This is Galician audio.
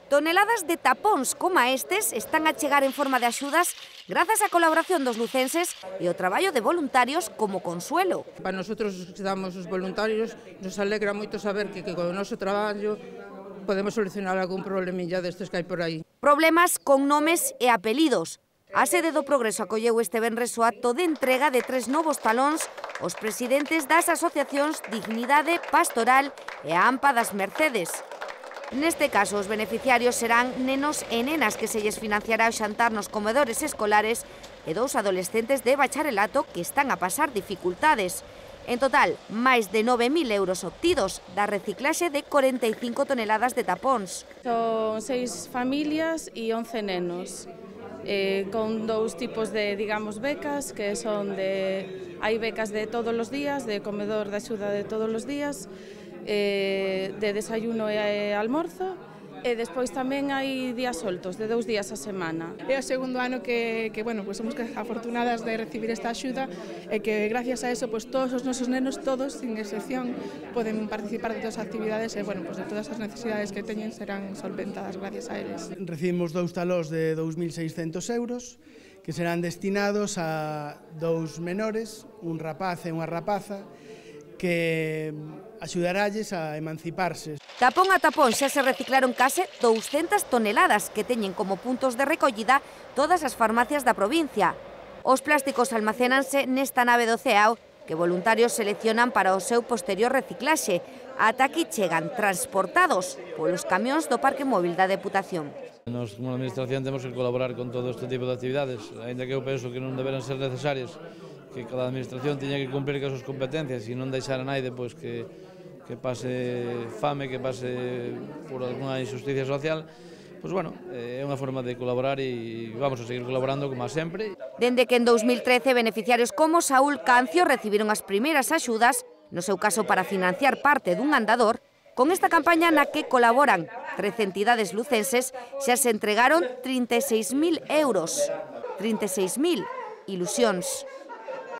Toneladas de tapóns como estes están a chegar en forma de axudas grazas á colaboración dos lucenses e o traballo de voluntarios como Consuelo. Para nosotros que damos os voluntarios nos alegra moito saber que con o noso traballo podemos solucionar algún problemilla destes que hai por aí. Problemas con nomes e apelidos. A sede do Progreso acolleu este venres o acto de entrega de 3 novos talóns aos presidentes das asociacións Dignidade Pastoral e a AMPA das Mercedes. Neste caso, os beneficiarios serán nenos e nenas que se lles financiará o xantar nos comedores escolares e 2 adolescentes de bacharelato que están a pasar dificultades. En total, máis de 9.000 euros obtidos da reciclaxe de 45 toneladas de tapóns. Son 6 familias e 11 nenos, con 2 tipos de, digamos, becas, que son hai becas de todos os días, de comedor de axuda de todos os días, de desayuno e almorzo, e despois tamén hai días soltos, de 2 días a semana. É o segundo ano que somos afortunadas de recibir esta axuda e que gracias a eso todos os nosos nenos, todos, sin excepción, poden participar de todas as actividades e de todas as necesidades que teñen serán solventadas gracias a eles. Recibimos 2 talós de 2.600 euros que serán destinados a 2 menores, un rapaz e unha rapaza, que axudaralles a emanciparse. Tapón a tapón xa se reciclaron case 200 toneladas que teñen como puntos de recollida todas as farmacias da provincia. Os plásticos almacénanse nesta nave do CEAO que voluntarios seleccionan para o seu posterior reciclaxe. Ata aquí chegan transportados polos camións do Parque Móvil da Deputación. Nos, como administración, temos que colaborar con todo este tipo de actividades, aínda que eu penso que non deberán ser necesarias, que cada administración tiña que cumplir con as súas competencias e non deixar a naide que pase fame, que pase por alguna injusticia social. É unha forma de colaborar e vamos a seguir colaborando como sempre. Dende que en 2013 beneficiarios como Saúl Cancio recibiron as primeiras axudas, no seu caso para financiar parte dun andador, con esta campaña na que colaboran 13 entidades lucenses xa se entregaron 36.000 euros. 36.000 ilusións.